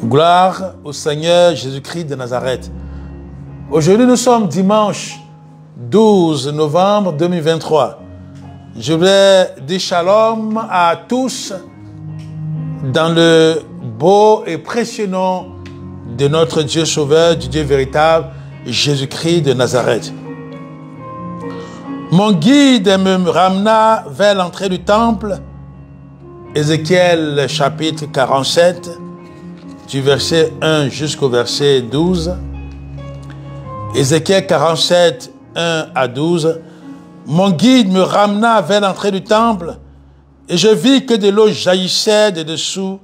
Gloire au Seigneur Jésus-Christ de Nazareth. Aujourd'hui, nous sommes dimanche 12 novembre 2023. Je voulais dire shalom à tous dans le beau et précieux nom de notre Dieu sauveur, du Dieu véritable, Jésus-Christ de Nazareth. Mon guide me ramena vers l'entrée du temple, Ézéchiel chapitre 47, du verset 1 jusqu'au verset 12. Ézéchiel 47, 1 à 12. Mon guide me ramena vers l'entrée du temple et je vis que de l'eau jaillissait de dessous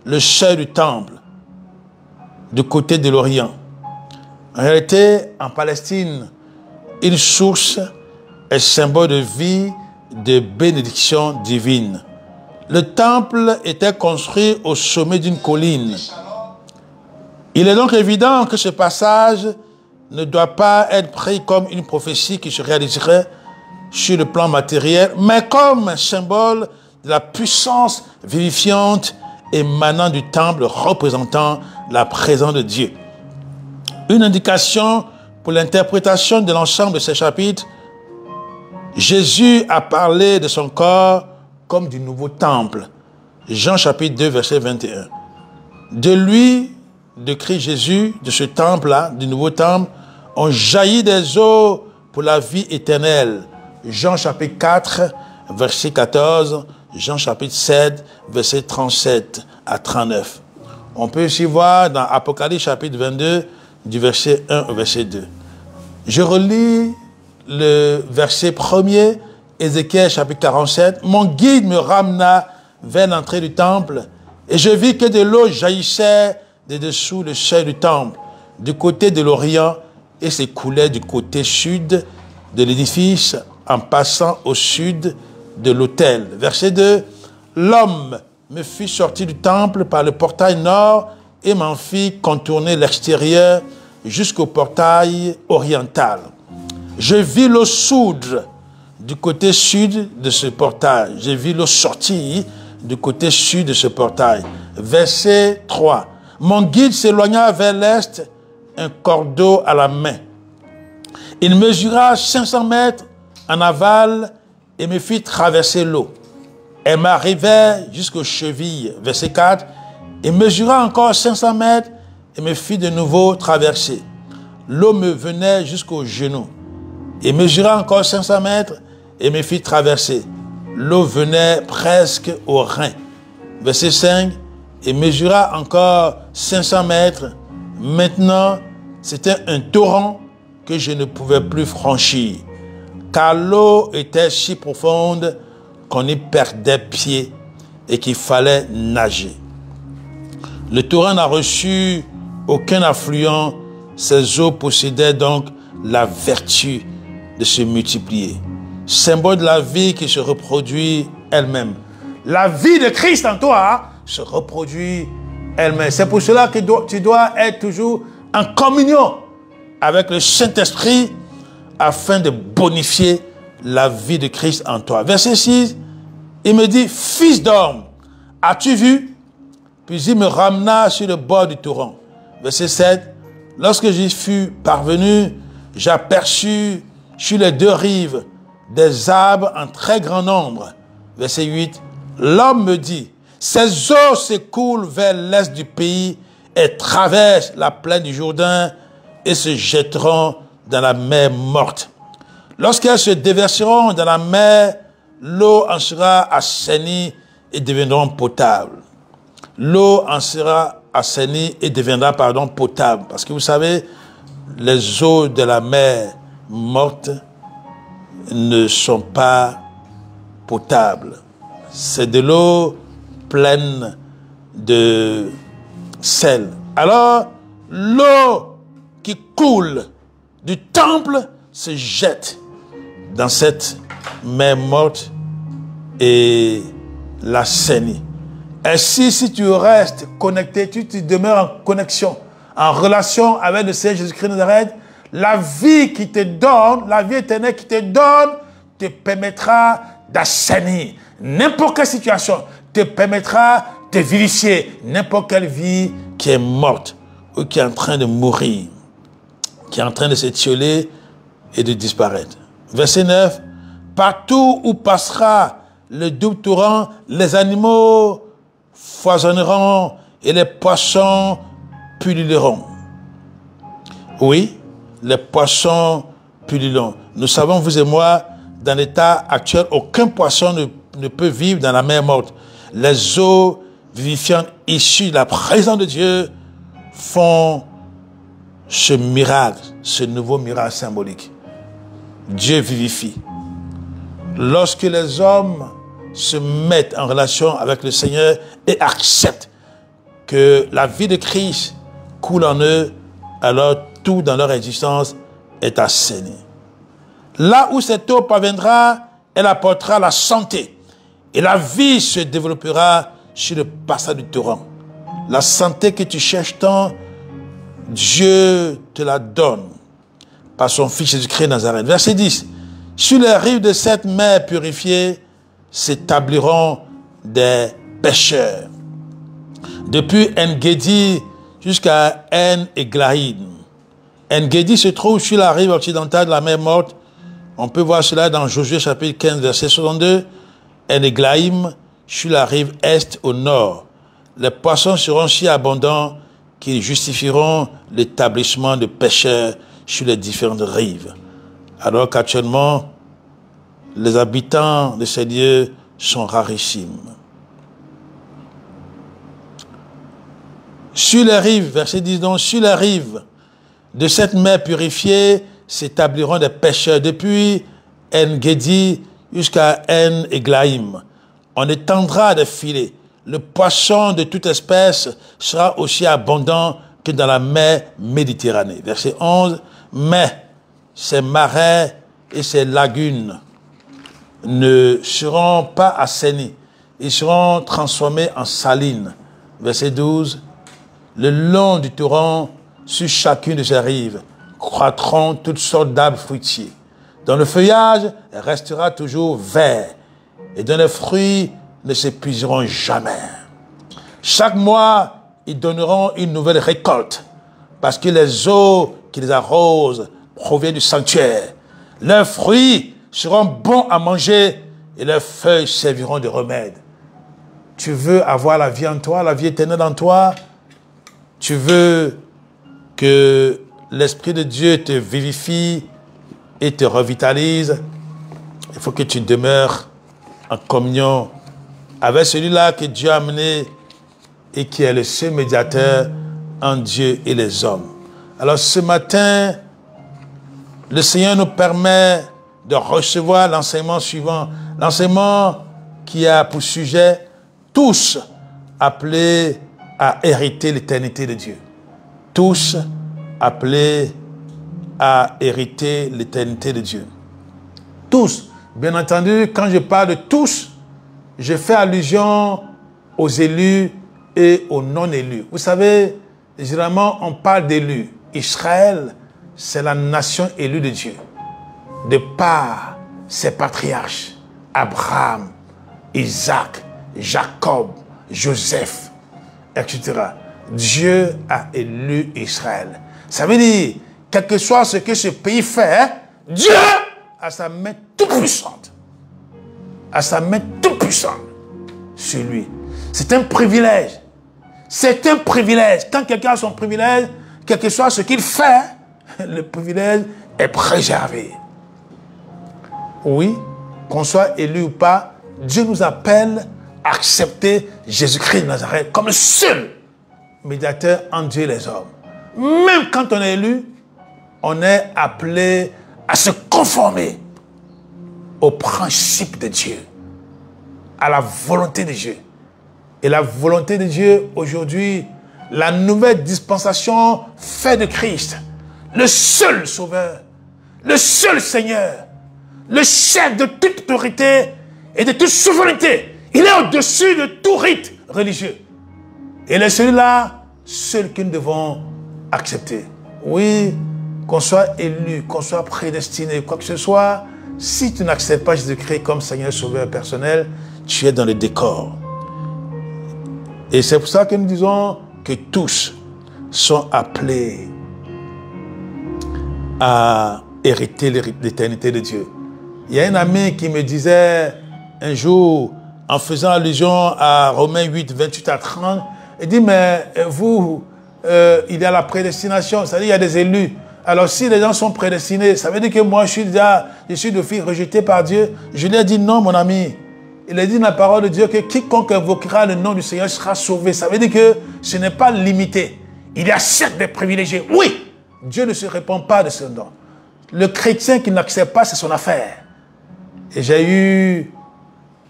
le seuil du temple, du côté de l'Orient. En réalité, en Palestine, une source est symbole de vie, de bénédiction divine. Le temple était construit au sommet d'une colline. Il est donc évident que ce passage ne doit pas être pris comme une prophétie qui se réaliserait sur le plan matériel, mais comme un symbole de la puissance vivifiante émanant du temple représentant la présence de Dieu. Une indication pour l'interprétation de l'ensemble de ces chapitres. Jésus a parlé de son corps comme du nouveau temple. Jean chapitre 2, verset 21. De lui, de Christ Jésus, de ce temple-là, du nouveau temple, ont jailli des eaux pour la vie éternelle. Jean chapitre 4, verset 14, Jean chapitre 7, verset 37 à 39. On peut aussi voir dans Apocalypse chapitre 22, du verset 1 au verset 2. Je relis le verset 1er, Ézéchiel chapitre 47. Mon guide me ramena vers l'entrée du temple et je vis que de l'eau jaillissait de dessous le seuil du temple, du côté de l'Orient, et s'écoulait du côté sud de l'édifice en passant au sud de l'autel. Verset 2. L'homme me fit sortir du temple par le portail nord et m'en fit contourner l'extérieur jusqu'au portail oriental. Je vis l'eau sourdre du côté sud de ce portail. Je vis l'eau sortir du côté sud de ce portail. Verset 3. Mon guide s'éloigna vers l'est, un cordeau à la main. Il mesura 500 mètres en aval et me fit traverser l'eau. Elle m'arrivait jusqu'aux chevilles. Verset 4. Il mesura encore 500 mètres et me fit de nouveau traverser. L'eau me venait jusqu'aux genoux. Il mesura encore 500 mètres et me fit traverser. L'eau venait presque aux reins. Verset 5. Il mesura encore 500 mètres. Maintenant, c'était un torrent que je ne pouvais plus franchir, car l'eau était si profonde qu'on y perdait pied et qu'il fallait nager. Le torrent n'a reçu aucun affluent. Ces eaux possédaient donc la vertu de se multiplier. Symbole de la vie qui se reproduit elle-même. La vie de Christ en toi se reproduit elle-même. C'est pour cela que tu dois être toujours en communion avec le Saint-Esprit afin de bonifier la vie de Christ en toi. Verset 6, il me dit, fils d'homme, as-tu vu? Puis il me ramena sur le bord du torrent. Verset 7, lorsque j'y fus parvenu, j'aperçus sur les deux rives des arbres en très grand nombre. Verset 8, l'homme me dit, ces eaux s'écoulent vers l'est du pays et traversent la plaine du Jourdain et se jetteront dans la mer morte. Lorsqu'elles se déverseront dans la mer, l'eau en sera assainie et deviendra potable. L'eau en sera assainie et deviendra, potable. Parce que vous savez, les eaux de la mer morte ne sont pas potables. C'est de l'eau pleine de sel. Alors, l'eau qui coule du temple se jette dans cette mer morte et l'assainit. Ainsi, si tu restes connecté, tu demeures en connexion, en relation avec le Seigneur Jésus-Christ de Nazareth, la vie qui te donne, la vie éternelle qui te donne, te permettra d'assainir. N'importe quelle situation te permettra de vivifier n'importe quelle vie qui est morte ou qui est en train de mourir, qui est en train de s'étioler et de disparaître. Verset 9. Partout où passera le double torrent, les animaux foisonneront et les poissons pulluleront. Oui, les poissons pulluleront. Nous savons, vous et moi, dans l'état actuel, aucun poisson ne peut vivre dans la mer morte. Les eaux vivifiantes issues de la présence de Dieu font ce miracle, ce nouveau miracle symbolique. Dieu vivifie. Lorsque les hommes se mettent en relation avec le Seigneur et acceptent que la vie de Christ coule en eux, alors tout dans leur existence est assaini. Là où cette eau parviendra, elle apportera la santé. Et la vie se développera sur le passage du torrent. La santé que tu cherches tant, Dieu te la donne par son Fils Jésus-Christ Nazareth. Verset 10. Sur les rives de cette mer purifiée s'établiront des pêcheurs. Depuis En-Gedi jusqu'à En-Eglaïm. En-Gedi se trouve sur la rive occidentale de la mer morte. On peut voir cela dans Josué chapitre 15, verset 62. En-Eglaïm sur la rive est au nord. Les poissons seront si abondants qu'ils justifieront l'établissement de pêcheurs sur les différentes rives. Alors qu'actuellement, les habitants de ces lieux sont rarissimes. Sur les rives, verset 10 donc, sur les rives de cette mer purifiée s'établiront des pêcheurs depuis En-Gedi jusqu'à En-Eglaïm. On étendra des filets. Le poisson de toute espèce sera aussi abondant que dans la mer Méditerranée. Verset 11. Mais ces marais et ces lagunes ne seront pas assainis. Ils seront transformés en salines. Verset 12. Le long du torrent, sur chacune de ses rives, croîtront toutes sortes d'arbres fruitiers, dont le feuillage restera toujours vert et dont les fruits ne s'épuiseront jamais. Chaque mois, ils donneront une nouvelle récolte, parce que les eaux qui les arrosent proviennent du sanctuaire. Leurs fruits seront bons à manger et leurs feuilles serviront de remède. Tu veux avoir la vie en toi, la vie éternelle en toi? Tu veux que l'Esprit de Dieu te vivifie et te revitalise? Il faut que tu demeures en communion avec celui-là que Dieu a amené et qui est le seul médiateur entre Dieu et les hommes. Alors ce matin, le Seigneur nous permet de recevoir l'enseignement suivant. L'enseignement qui a pour sujet tous appelés à hériter l'éternité de Dieu. Tous appelés à hériter l'éternité de Dieu. Tous. Bien entendu, quand je parle de tous, je fais allusion aux élus et aux non-élus. Vous savez, généralement, on parle d'élus. Israël, c'est la nation élue de Dieu. De par ses patriarches, Abraham, Isaac, Jacob, Joseph, etc. Dieu a élu Israël. Ça veut dire, quel que soit ce que ce pays fait, Dieu a sa main toute puissante. A sa main toute puissante sur lui. C'est un privilège. C'est un privilège. Quand quelqu'un a son privilège, quel que soit ce qu'il fait, le privilège est préservé. Oui, qu'on soit élu ou pas, Dieu nous appelle à accepter Jésus-Christ de Nazareth comme le seul médiateur entre Dieu et les hommes. Même quand on est élu, on est appelé à se conformer au principe de Dieu, à la volonté de Dieu. Et la volonté de Dieu, aujourd'hui, la nouvelle dispensation fait de Christ, le seul Sauveur, le seul Seigneur, le chef de toute autorité et de toute souveraineté. Il est au-dessus de tout rite religieux. Et il est celui-là, seul que nous devons accepter. Oui, qu'on soit élu, qu'on soit prédestiné, quoi que ce soit, si tu n'acceptes pas Jésus-Christ comme Seigneur Sauveur personnel, tu es dans le décor. Et c'est pour ça que nous disons que tous sont appelés à hériter l'éternité de Dieu. Il y a un ami qui me disait un jour, en faisant allusion à Romains 8, 28 à 30, il dit, mais vous, il y a la prédestination, c'est-à-dire il y a des élus. Alors si les gens sont prédestinés, ça veut dire que moi je suis de fille rejetée par Dieu. Je lui ai dit non, mon ami. Il a dit dans la parole de Dieu que quiconque invoquera le nom du Seigneur sera sauvé. Ça veut dire que ce n'est pas limité. Il y a certes des privilégiés. Oui, Dieu ne se répand pas de ce don. Le chrétien qui n'accepte pas, c'est son affaire. Et j'ai eu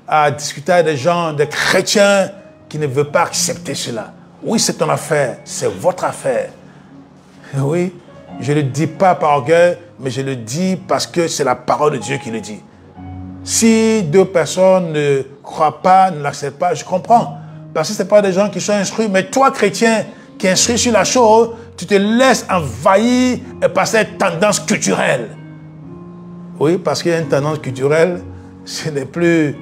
à discuter avec des gens, des chrétiens qui ne veulent pas accepter cela. Oui, c'est ton affaire, c'est votre affaire. Oui, je ne le dis pas par orgueil, mais je le dis parce que c'est la parole de Dieu qui le dit. Si deux personnes ne croient pas, ne l'acceptent pas, je comprends. Parce que ce n'est pas des gens qui sont instruits. Mais toi, chrétien, qui es instruit sur la chose, tu te laisses envahir par cette tendance culturelle. Oui, parce qu'il y a une tendance culturelle, ce n'est plus...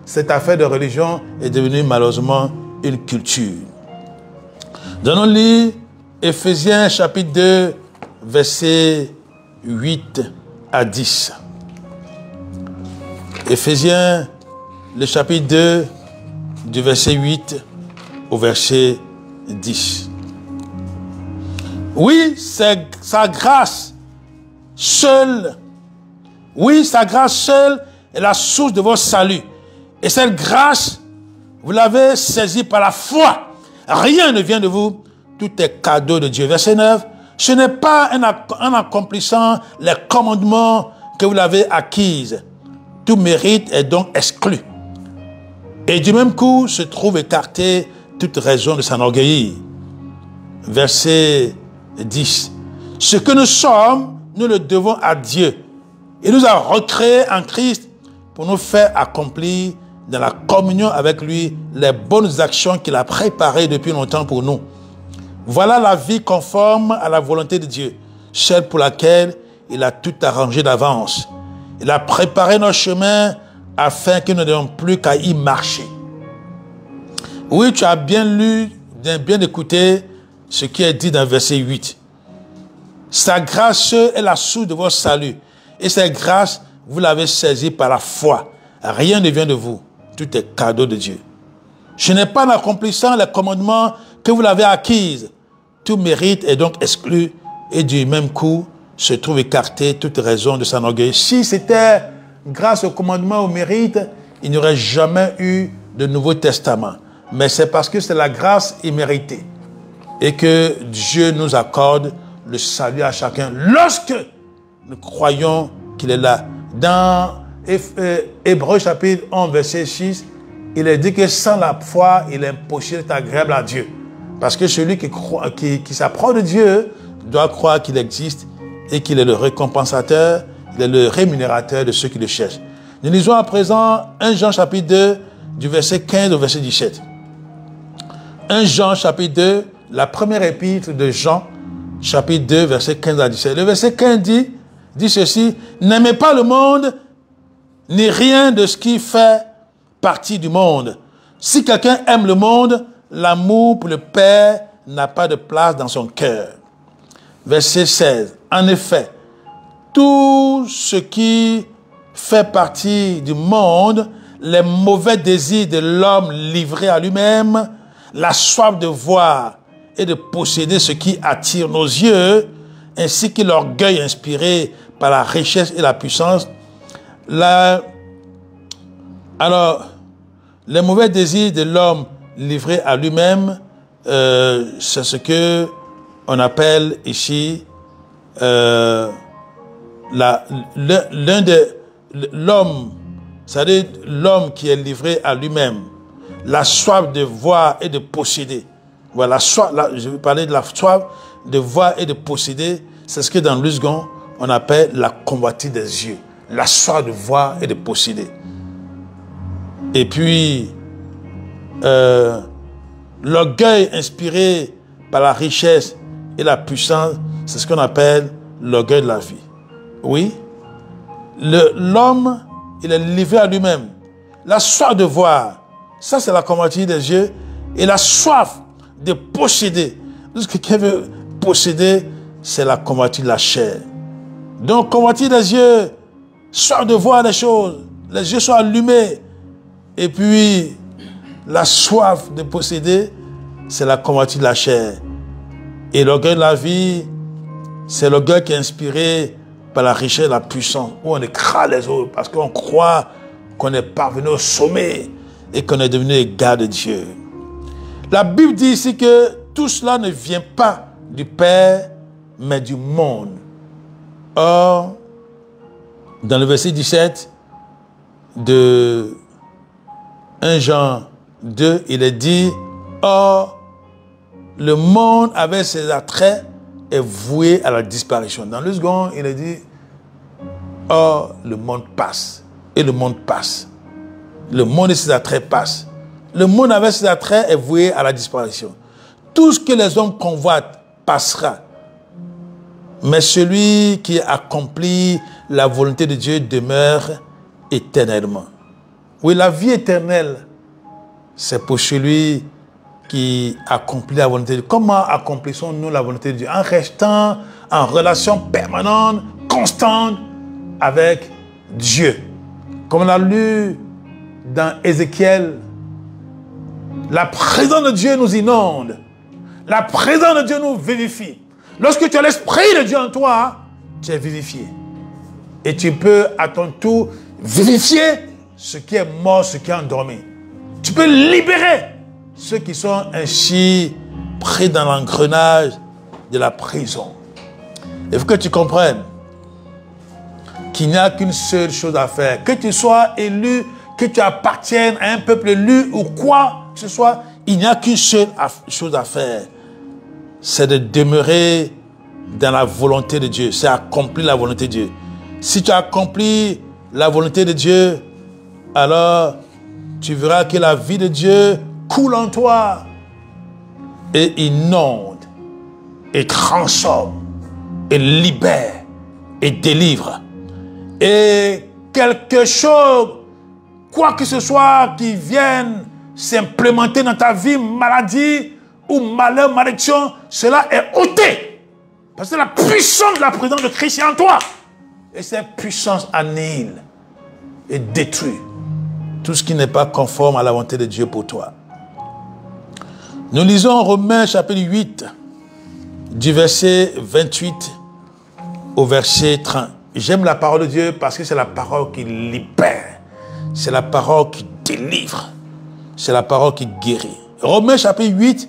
cette affaire de religion est devenue malheureusement une culture. Donnons lire Éphésiens chapitre 2, versets 8 à 10. Éphésiens, le chapitre 2, du verset 8 au verset 10. Oui, c'est sa grâce seule. Oui, sa grâce seule est la source de votre salut. Et cette grâce, vous l'avez saisie par la foi. Rien ne vient de vous, tout est cadeau de Dieu. Verset 9. Ce n'est pas en accomplissant les commandements que vous l'avez acquise. Tout mérite est donc exclu. Et du même coup se trouve écartée toute raison de s'enorgueillir. Verset 10. Ce que nous sommes, nous le devons à Dieu. Il nous a recréés en Christ pour nous faire accomplir dans la communion avec lui les bonnes actions qu'il a préparées depuis longtemps pour nous. Voilà la vie conforme à la volonté de Dieu, celle pour laquelle il a tout arrangé d'avance. Il a préparé nos chemins afin que nous n'ayons plus qu'à y marcher. Oui, tu as bien lu, bien écouté ce qui est dit dans verset 8. Sa grâce est la source de votre salut. Et cette grâce, vous l'avez saisie par la foi. Rien ne vient de vous. Tout est cadeau de Dieu. Ce n'est pas en accomplissant les commandements que vous l'avez acquise. Tout mérite est donc exclu et du même coup se trouve écarté toute raison de s'enorgueillir. Si c'était grâce au commandement, au mérite, il n'y aurait jamais eu de Nouveau Testament. Mais c'est parce que c'est la grâce imméritée et que Dieu nous accorde le salut à chacun lorsque nous croyons qu'il est là. Dans Hébreux chapitre 11, verset 6, il est dit que sans la foi, il est impossible d'être agréable à Dieu. Parce que celui qui s'approche de Dieu doit croire qu'il existe et qu'il est le récompensateur, il est le rémunérateur de ceux qui le cherchent. Nous lisons à présent 1 Jean chapitre 2, du verset 15 au verset 17. 1 Jean chapitre 2, la première épître de Jean, chapitre 2, verset 15 à 17. Le verset 15 dit ceci: n'aimez pas le monde, ni rien de ce qui fait partie du monde. Si quelqu'un aime le monde, l'amour pour le Père n'a pas de place dans son cœur. Verset 16. En effet, tout ce qui fait partie du monde, les mauvais désirs de l'homme livré à lui-même, la soif de voir et de posséder ce qui attire nos yeux, ainsi que l'orgueil inspiré par la richesse et la puissance. Alors, les mauvais désirs de l'homme livré à lui-même, c'est ce que on appelle ici l'homme, c'est-à-dire l'homme qui est livré à lui-même, la soif de voir et de posséder. Voilà, je vais parler de la soif de voir et de posséder. C'est ce que dans le second, on appelle la convoitise des yeux. La soif de voir et de posséder. Et puis, l'orgueil inspiré par la richesse et la puissance, c'est ce qu'on appelle l'orgueil de la vie. Oui, l'homme, il est livré à lui-même. La soif de voir, ça c'est la convoitise des yeux. et la soif de posséder. Tout ce que quelqu'un veut posséder, c'est la convoitise de la chair. Donc, convoitise des yeux, soif de voir les choses, les yeux sont allumés. Et puis, la soif de posséder, c'est la convoitise de la chair. Et l'orgueil de la vie, c'est l'orgueil qui est inspiré par la richesse et la puissance, où on écrase les autres parce qu'on croit qu'on est parvenu au sommet et qu'on est devenu égal de Dieu. La Bible dit ici que tout cela ne vient pas du Père, mais du monde. Or, dans le verset 17 de 1 Jean 2, il est dit, or, le monde avec ses attraits est voué à la disparition. Dans le second, il est dit, or, le monde passe. Et le monde passe. Le monde et ses attraits passent. Le monde avec ses attraits est voué à la disparition. Tout ce que les hommes convoitent passera. Mais celui qui accomplit la volonté de Dieu demeure éternellement. Oui, la vie éternelle, c'est pour celui qui accomplit la volonté de Dieu. Comment accomplissons-nous la volonté de Dieu? En restant en relation permanente, constante avec Dieu. Comme on a lu dans Ézéchiel, la présence de Dieu nous inonde. La présence de Dieu nous vivifie. Lorsque tu as l'Esprit de Dieu en toi, tu es vivifié. Et tu peux à ton tour vivifier ce qui est mort, ce qui est endormi. Tu peux libérer ceux qui sont ainsi pris dans l'engrenage de la prison. Il faut que tu comprennes qu'il n'y a qu'une seule chose à faire. Que tu sois élu, que tu appartiennes à un peuple élu ou quoi que ce soit, il n'y a qu'une seule chose à faire. C'est de demeurer dans la volonté de Dieu. C'est accomplir la volonté de Dieu. Si tu accomplis la volonté de Dieu, alors tu verras que la vie de Dieu coule en toi et inonde, et transforme, et libère, et délivre. Et quelque chose, quoi que ce soit qui vienne s'implémenter dans ta vie, maladie ou malheur, malédiction, cela est ôté. Parce que la puissance de la présence de Christ est en toi. Et cette puissance annihile et détruit tout ce qui n'est pas conforme à la volonté de Dieu pour toi. Nous lisons Romains chapitre 8, du verset 28 au verset 30. J'aime la parole de Dieu parce que c'est la parole qui libère. C'est la parole qui délivre. C'est la parole qui guérit. Romains chapitre 8,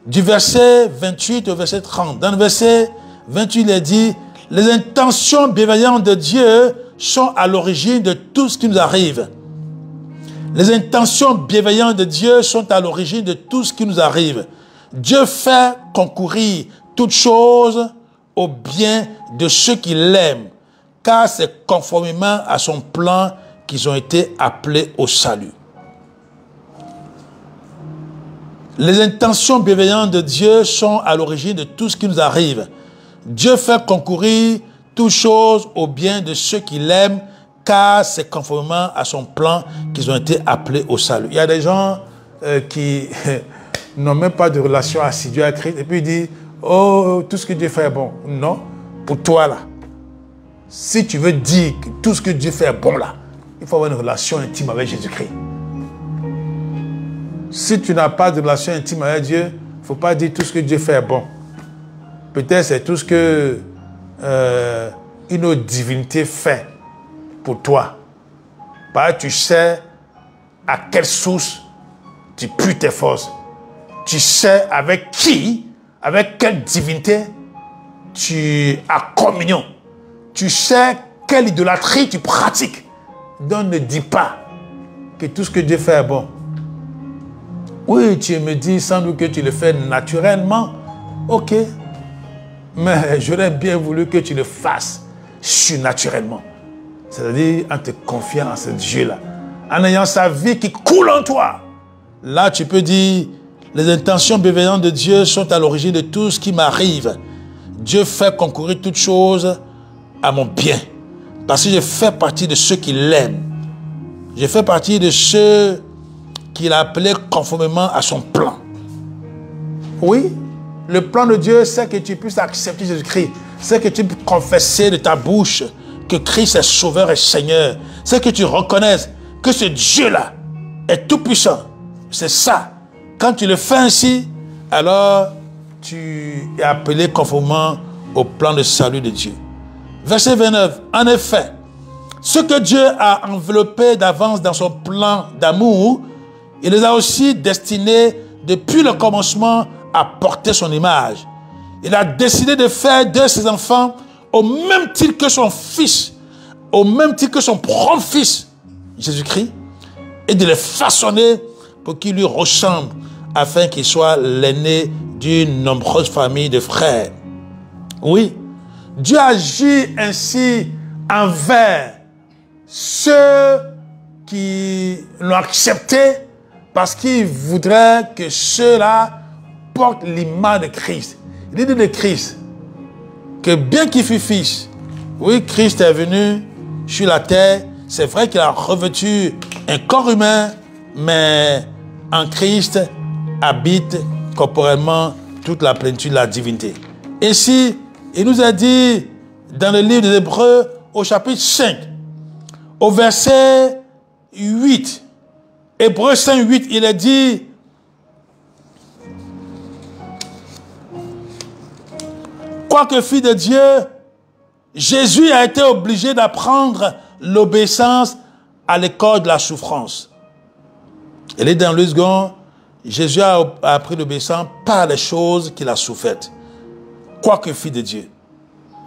du verset 28 au verset 30. Dans le verset 28, il est dit, les intentions bienveillantes de Dieu sont à l'origine de tout ce qui nous arrive. Les intentions bienveillantes de Dieu sont à l'origine de tout ce qui nous arrive. Dieu fait concourir toutes choses au bien de ceux qui l'aiment, car c'est conformément à son plan qu'ils ont été appelés au salut. Les intentions bienveillantes de Dieu sont à l'origine de tout ce qui nous arrive. Dieu fait concourir toutes choses au bien de ceux qui l'aiment, car c'est conformément à son plan qu'ils ont été appelés au salut. Il y a des gens qui n'ont même pas de relation assidue avec Christ, et puis ils disent, oh, tout ce que Dieu fait est bon. Non, pour toi là, si tu veux dire que tout ce que Dieu fait est bon là, il faut avoir une relation intime avec Jésus-Christ. Si tu n'as pas de relation intime avec Dieu, il ne faut pas dire tout ce que Dieu fait est bon. Peut-être c'est tout ce que une autre divinité fait pour toi. Parce que tu sais à quelle source tu puises tes forces. Tu sais avec qui, avec quelle divinité tu as communion. Tu sais quelle idolâtrie tu pratiques. Donc ne dis pas que tout ce que Dieu fait est bon. Oui, tu me dis sans doute que tu le fais naturellement. Ok. Mais j'aurais bien voulu que tu le fasses surnaturellement. C'est-à-dire en te confiant en ce Dieu-là. En ayant sa vie qui coule en toi. Là, tu peux dire, les intentions bienveillantes de Dieu sont à l'origine de tout ce qui m'arrive. Dieu fait concourir toutes choses à mon bien. Parce que je fais partie de ceux qui l'aiment. Je fais partie de ceux qu'il a appelé conformément à son plan. Oui, le plan de Dieu, c'est que tu puisses accepter Jésus-Christ. C'est que tu puisses confesser de ta bouche que Christ est Sauveur et Seigneur. C'est que tu reconnaisses que ce Dieu-là est tout-puissant. C'est ça. Quand tu le fais ainsi, alors tu es appelé conformément au plan de salut de Dieu. Verset 29. En effet, ce que Dieu a enveloppé d'avance dans son plan d'amour, il les a aussi destinés depuis le commencement à porter son image. Il a décidé de faire de ses enfants au même titre que son fils, au même titre que son propre fils, Jésus-Christ, et de les façonner pour qu'ils lui ressemblent, afin qu'il soit l'aîné d'une nombreuse famille de frères. Oui, Dieu agit ainsi envers ceux qui l'ont accepté parce qu'il voudrait que ceux-là portent l'image de Christ. Il dit de Christ que bien qu'il fût fils, oui, Christ est venu sur la terre. C'est vrai qu'il a revêtu un corps humain, mais en Christ habite corporellement toute la plénitude de la divinité. Ainsi, il nous a dit dans le livre des Hébreux, au chapitre 5, au verset 8, Hébreux 5, 8, il est dit: quoique fils de Dieu, Jésus a été obligé d'apprendre l'obéissance à l'école de la souffrance. Il est dans le second, Jésus a appris l'obéissance par les choses qu'il a souffertes. Quoique fils de Dieu,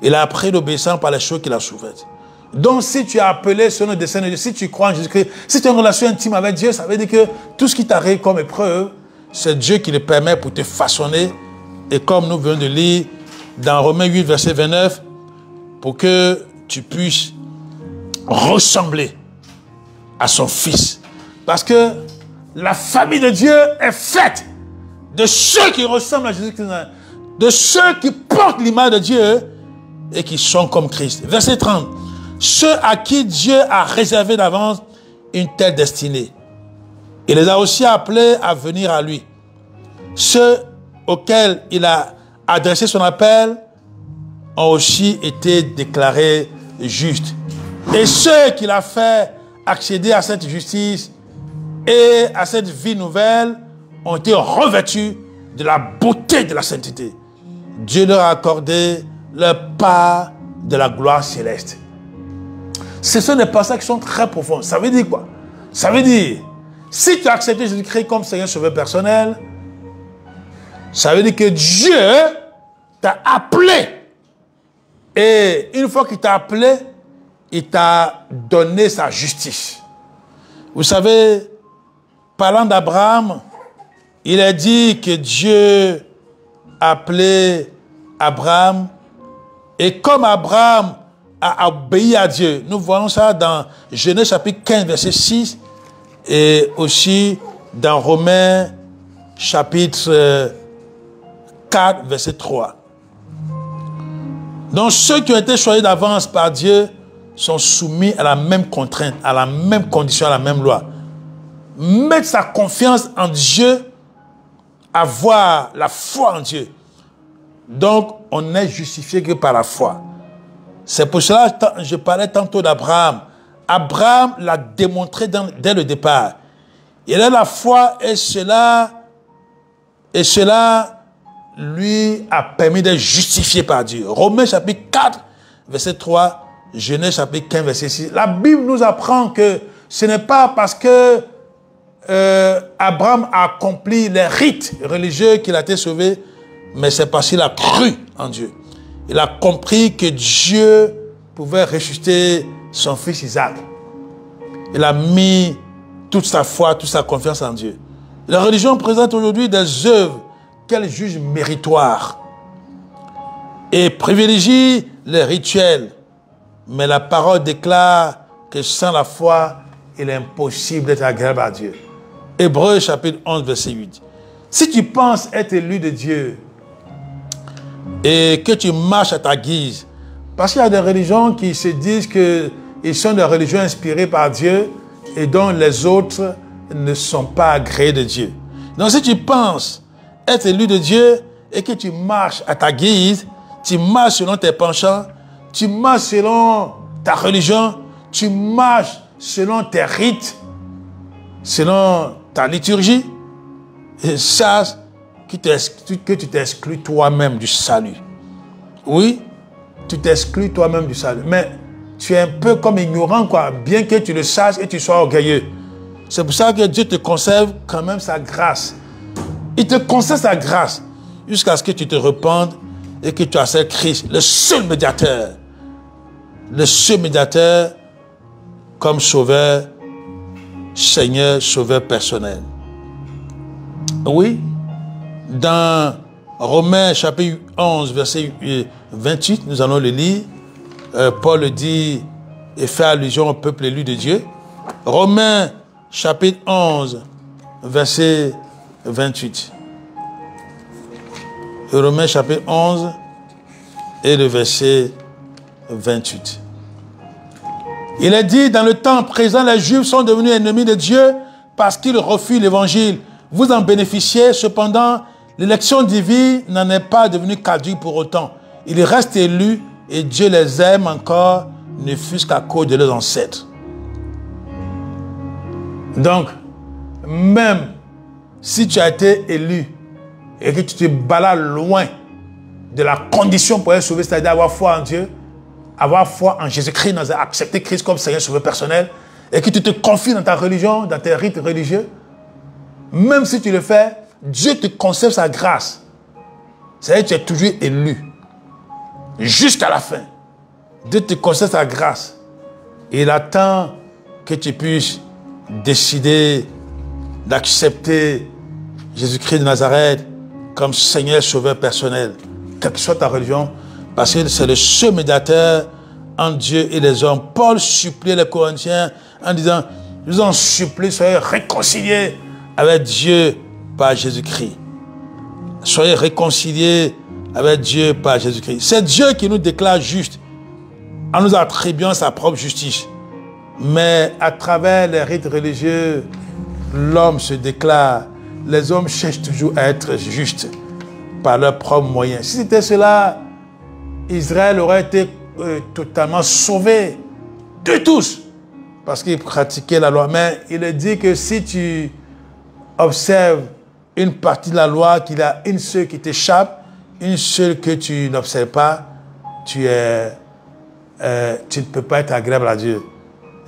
il a appris l'obéissance par les choses qu'il a souffertes. Donc si tu es appelé sur le dessein de Dieu, si tu crois en Jésus-Christ, si tu as une relation intime avec Dieu, ça veut dire que tout ce qui t'arrive comme épreuve, c'est Dieu qui le permet pour te façonner. Et comme nous venons de lire dans Romains 8, verset 29, pour que tu puisses ressembler à son Fils. Parce que la famille de Dieu est faite de ceux qui ressemblent à Jésus-Christ, de ceux qui portent l'image de Dieu et qui sont comme Christ. Verset 30. Ceux à qui Dieu a réservé d'avance une telle destinée. Il les a aussi appelés à venir à lui. Ceux auxquels il a adressé son appel ont aussi été déclarés justes. Et ceux qu'il a fait accéder à cette justice et à cette vie nouvelle ont été revêtus de la beauté de la sainteté. Dieu leur a accordé leur part de la gloire céleste. Ce sont des passages qui sont très profonds. Ça veut dire quoi? Ça veut dire, si tu as accepté Jésus-Christ comme Seigneur Sauveur personnel, ça veut dire que Dieu t'a appelé. Et une fois qu'il t'a appelé, il t'a donné sa justice. Vous savez, parlant d'Abraham, il a dit que Dieu a appelé Abraham. Et comme Abraham a obéi à Dieu, nous voyons ça dans Genèse chapitre 15, verset 6, et aussi dans Romains chapitre 4, verset 3. Donc ceux qui ont été choisis d'avance par Dieu sont soumis à la même contrainte, à la même condition, à la même loi. Mettre sa confiance en Dieu, avoir la foi en Dieu. Donc, on n'est justifié que par la foi. C'est pour cela que je parlais tantôt d'Abraham. Abraham l'a démontré dès le départ. Il a la foi et cela lui a permis d'être justifié par Dieu. Romains chapitre 4, verset 3, Genèse chapitre 15, verset 6. La Bible nous apprend que ce n'est pas parce que Abraham a accompli les rites religieux qu'il a été sauvé, mais c'est parce qu'il a cru en Dieu. Il a compris que Dieu pouvait ressusciter son fils Isaac. Il a mis toute sa foi, toute sa confiance en Dieu. La religion présente aujourd'hui des œuvres qu'elle juge méritoires et privilégie les rituels. Mais la parole déclare que sans la foi, il est impossible d'être agréable à Dieu. Hébreux chapitre 11, verset 8. Si tu penses être élu de Dieu et que tu marches à ta guise, parce qu'il y a des religions qui se disent qu'ils sont des religions inspirées par Dieu et dont les autres, ne sont pas agréés de Dieu. Donc si tu penses être élu de Dieu et que tu marches à ta guise, tu marches selon tes penchants, tu marches selon ta religion, tu marches selon tes rites, selon ta liturgie, et sache que tu t'exclus toi-même du salut. Oui, tu t'exclus toi-même du salut. Mais tu es un peu comme ignorant, quoi, bien que tu le saches et tu sois orgueilleux. C'est pour ça que Dieu te conserve quand même sa grâce. Il te conserve sa grâce jusqu'à ce que tu te repentes et que tu acceptes Christ, le seul médiateur comme sauveur, Seigneur, sauveur personnel. Oui, dans Romains chapitre 11, verset 28, nous allons le lire. Paul dit et fait allusion au peuple élu de Dieu. Romains chapitre 11, verset 28. Romains chapitre 11 et le verset 28. Il est dit, dans le temps présent, les Juifs sont devenus ennemis de Dieu parce qu'ils refusent l'évangile. Vous en bénéficiez, cependant, l'élection divine n'en est pas devenue caduque pour autant. Ils restent élus et Dieu les aime encore, ne fût-ce qu'à cause de leurs ancêtres. Donc, même si tu as été élu et que tu te balades loin de la condition pour être sauvé, c'est-à-dire avoir foi en Dieu, avoir foi en Jésus-Christ, accepter Christ comme Seigneur sauveur personnel, et que tu te confies dans ta religion, dans tes rites religieux, même si tu le fais, Dieu te conserve sa grâce. C'est-à-dire que tu es toujours élu. Jusqu'à la fin. Dieu te conserve sa grâce. Et il attend que tu puisses décider d'accepter Jésus-Christ de Nazareth comme Seigneur sauveur personnel, quelle que soit ta religion, parce que c'est le seul médiateur entre Dieu et les hommes. Paul suppliait les Corinthiens en disant, je vous en supplie, soyez réconciliés avec Dieu par Jésus-Christ. Soyez réconciliés avec Dieu par Jésus-Christ. C'est Dieu qui nous déclare justes en nous attribuant sa propre justice. Mais à travers les rites religieux, l'homme se déclare. Les hommes cherchent toujours à être justes par leurs propres moyens. Si c'était cela, Israël aurait été totalement sauvé de tous parce qu'ils pratiquaient la loi. Mais il est dit que si tu observes une partie de la loi, qu'il y a une seule qui t'échappe, une seule que tu n'observes pas, tu ne peux pas être agréable à Dieu.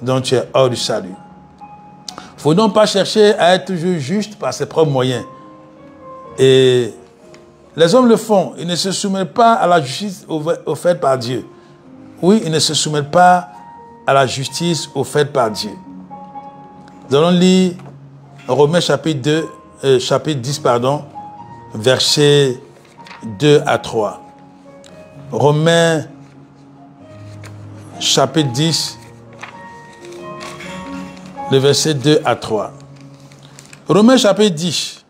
Donc tu es hors du salut. Il ne faut donc pas chercher à être toujours juste par ses propres moyens. Et les hommes le font. Ils ne se soumettent pas à la justice offerte par Dieu. Oui, ils ne se soumettent pas à la justice offerte par Dieu. Nous allons lire Romains chapitre 10, versets 2 à 3. Romains chapitre 10, le verset 2 à 3. Romains chapitre 10,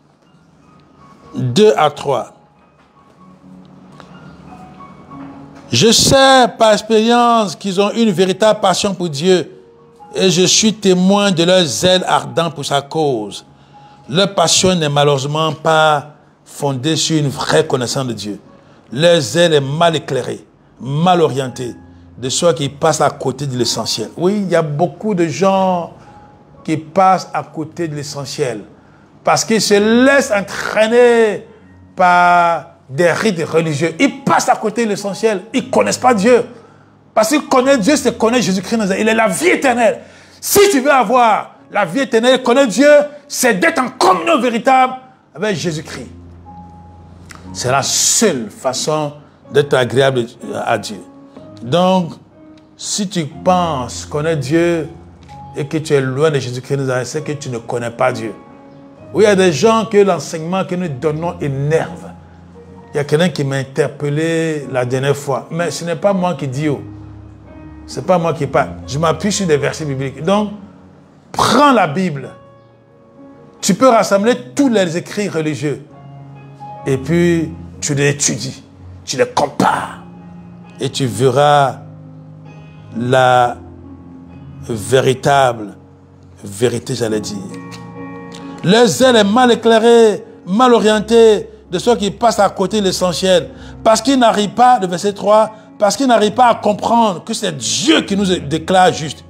2 à 3. Je sais par expérience qu'ils ont une véritable passion pour Dieu et je suis témoin de leur zèle ardent pour sa cause. Leur passion n'est malheureusement pas fondée sur une vraie connaissance de Dieu. Leur zèle est mal éclairé, mal orienté, de sorte qu'ils passent à côté de l'essentiel. Oui, il y a beaucoup de gens qui passent à côté de l'essentiel parce qu'ils se laissent entraîner par des rites religieux. Ils passent à côté de l'essentiel. Ils ne connaissent pas Dieu. Parce qu'ils connaissent Dieu, c'est connaître Jésus-Christ. Il est la vie éternelle. Si tu veux avoir la vie éternelle, connaître Dieu, c'est d'être en communion véritable avec Jésus-Christ. C'est la seule façon d'être agréable à Dieu. Donc, si tu penses connaître Dieu et que tu es loin de Jésus-Christ, c'est que tu ne connais pas Dieu. Oui, il y a des gens que l'enseignement que nous donnons énerve. Il y a quelqu'un qui m'a interpellé la dernière fois. Mais ce n'est pas moi qui dis. Ce n'est pas moi qui parle. Je m'appuie sur des versets bibliques. Donc, prends la Bible. Tu peux rassembler tous les écrits religieux. Et puis, tu les étudies. Tu les compares. Et tu verras la véritable vérité, j'allais dire. Leur zèle est mal éclairé, mal orienté, de ceux qui passent à côté de l'essentiel. Parce qu'ils n'arrivent pas, le verset 3, parce qu'ils n'arrivent pas à comprendre que c'est Dieu qui nous déclare juste.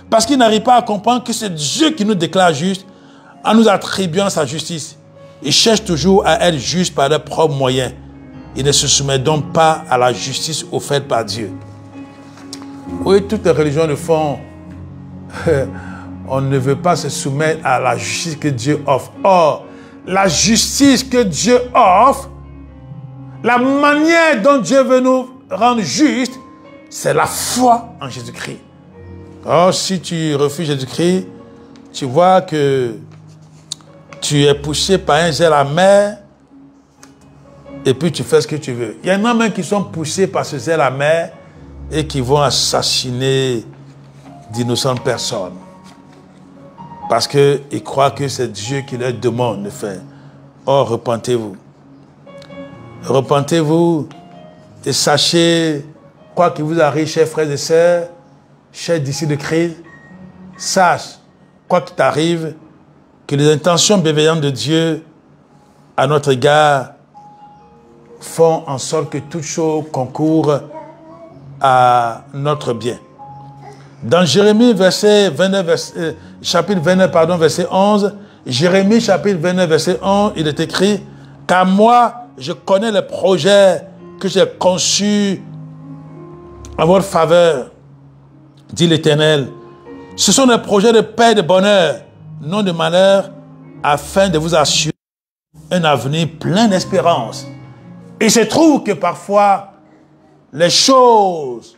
Parce qu'ils n'arrivent pas à comprendre que c'est Dieu qui nous déclare juste en nous attribuant sa justice. Ils cherchent toujours à être justes par leurs propres moyens. Ils ne se soumettent donc pas à la justice offerte par Dieu. Oui, toutes les religions le font. On ne veut pas se soumettre à la justice que Dieu offre. Or, la justice que Dieu offre, la manière dont Dieu veut nous rendre justes, c'est la foi en Jésus-Christ. Or, si tu refuses Jésus-Christ, tu vois que tu es poussé par un zèle amer et puis tu fais ce que tu veux. Il y en a même qui sont poussés par ce zèle amer et qui vont assassiner d'innocentes personnes. Parce qu'ils croient que c'est Dieu qui leur demande de faire. Or, repentez-vous. Repentez-vous et sachez, quoi qu'il vous arrive, chers frères et sœurs, chers disciples de Christ, sache, quoi qu'il t'arrive, que les intentions bienveillantes de Dieu à notre égard font en sorte que toute chose concourt à notre bien. Dans Jérémie chapitre 29, verset 11, Jérémie chapitre 29, verset 11, il est écrit « Car moi, je connais les projets que j'ai conçus en votre faveur, dit l'Éternel. Ce sont des projets de paix et de bonheur, non de malheur, afin de vous assurer un avenir plein d'espérance. » Il se trouve que parfois, les choses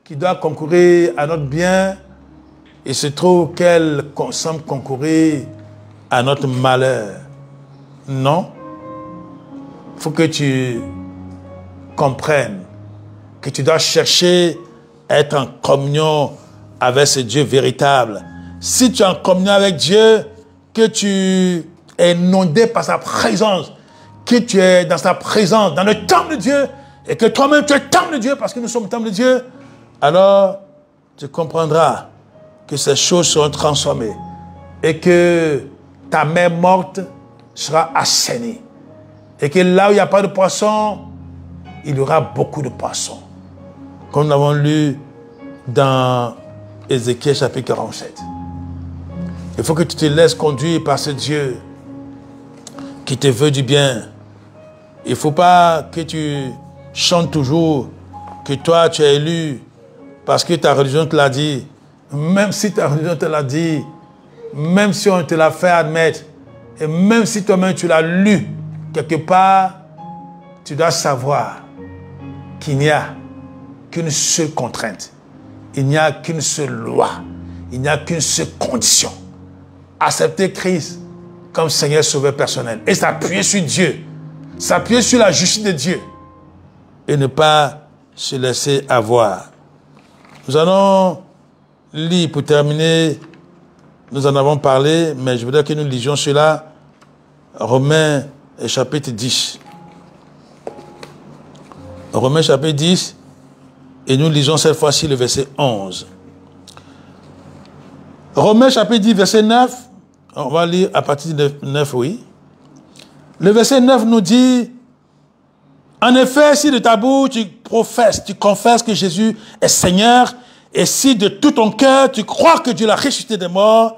qui doivent concourir à notre bien, il se trouve qu'elles semblent concourir à notre malheur. Non. Il faut que tu comprennes que tu dois chercher à être en communion avec ce Dieu véritable. Si tu es en communion avec Dieu, que tu es inondé par sa présence, que tu es dans sa présence, dans le temple de Dieu, et que toi-même tu es temple de Dieu, parce que nous sommes temple de Dieu, alors tu comprendras que ces choses seront transformées et que ta mère morte sera assainie. Et que là où il n'y a pas de poisson, il y aura beaucoup de poissons. Comme nous l'avons lu dans Ézéchiel chapitre 47. Il faut que tu te laisses conduire par ce Dieu qui te veut du bien. Il ne faut pas que tu chantes toujours que toi tu es élu parce que ta religion te l'a dit. Même si ta religion te l'a dit, même si on te l'a fait admettre, et même si toi-même tu l'as lu quelque part, tu dois savoir qu'il n'y a qu'une seule contrainte. Il n'y a qu'une seule loi. Il n'y a qu'une seule condition. Accepter Christ comme Seigneur Sauveur personnel. Et s'appuyer sur Dieu. S'appuyer sur la justice de Dieu. Et ne pas se laisser avoir. Nous allons lire pour terminer. Nous en avons parlé, mais je voudrais que nous lisions cela. Romains chapitre 10. Romains chapitre 10. Et nous lisons cette fois-ci le verset 11. Romains chapitre 10, verset 9. On va lire à partir de 9, oui. Le verset 9 nous dit, en effet, si de ta bouche tu professes, tu confesses que Jésus est Seigneur, et si de tout ton cœur tu crois que Dieu l'a ressuscité des morts,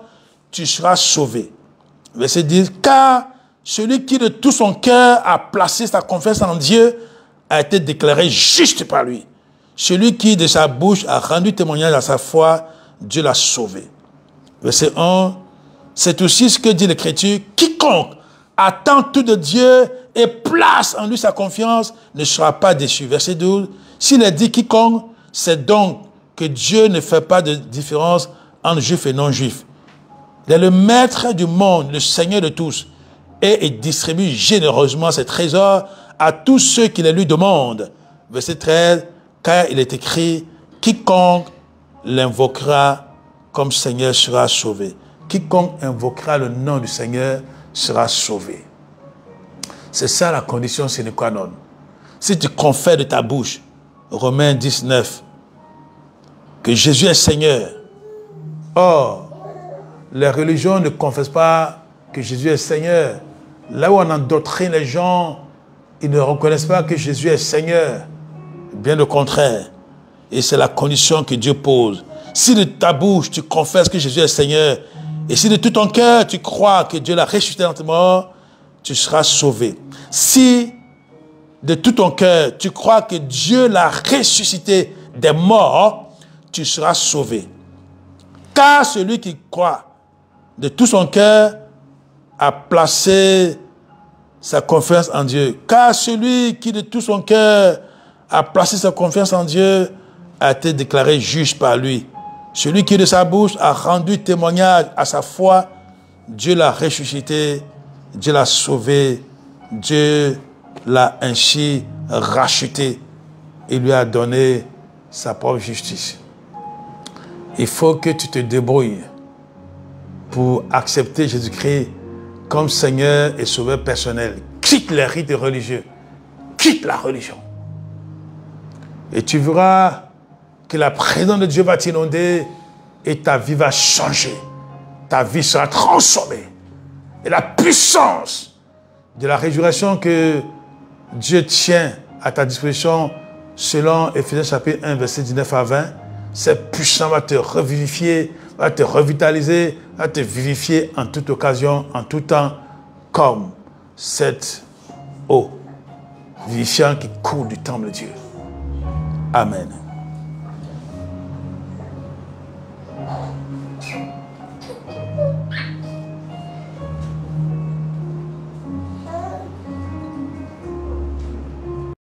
tu seras sauvé. Verset 10, car celui qui de tout son cœur a placé sa confiance en Dieu a été déclaré juste par lui. Celui qui de sa bouche a rendu témoignage à sa foi, Dieu l'a sauvé. Verset 1, c'est aussi ce que dit l'Écriture, quiconque attend tout de Dieu et place en lui sa confiance ne sera pas déçu. Verset 12, s'il est dit quiconque, c'est donc que Dieu ne fait pas de différence entre juifs et non-juifs. Il est le maître du monde, le Seigneur de tous, et il distribue généreusement ses trésors à tous ceux qui les lui demandent. Verset 13, car il est écrit, quiconque l'invoquera comme Seigneur sera sauvé. Quiconque invoquera le nom du Seigneur sera sauvé. C'est ça la condition sine qua non. Si tu confères de ta bouche, Romains 19, que Jésus est Seigneur. Or, les religions ne confessent pas que Jésus est Seigneur. Là où on endoctrine les gens, ils ne reconnaissent pas que Jésus est Seigneur. Bien au contraire. Et c'est la condition que Dieu pose. Si de ta bouche, tu confesses que Jésus est Seigneur, et si de tout ton cœur, tu crois que Dieu l'a ressuscité dans tes morts, tu seras sauvé. Si de tout ton cœur, tu crois que Dieu l'a ressuscité des morts, tu seras sauvé. Car celui qui croit de tout son cœur a placé sa confiance en Dieu. Car celui qui de tout son cœur a placé sa confiance en Dieu a été déclaré juste par lui. Celui qui de sa bouche a rendu témoignage à sa foi, Dieu l'a ressuscité, Dieu l'a sauvé, Dieu l'a ainsi racheté et lui a donné sa propre justice. Il faut que tu te débrouilles pour accepter Jésus-Christ comme Seigneur et Sauveur personnel. Quitte les rites religieux, quitte la religion. Et tu verras que la présence de Dieu va t'inonder et ta vie va changer. Ta vie sera transformée. Et la puissance de la résurrection que Dieu tient à ta disposition, selon Éphésiens chapitre 1, verset 19 à 20, cette puissance va te revivifier, va te revitaliser, va te vivifier en toute occasion, en tout temps, comme cette eau vivifiante qui coule du temple de Dieu. Amen.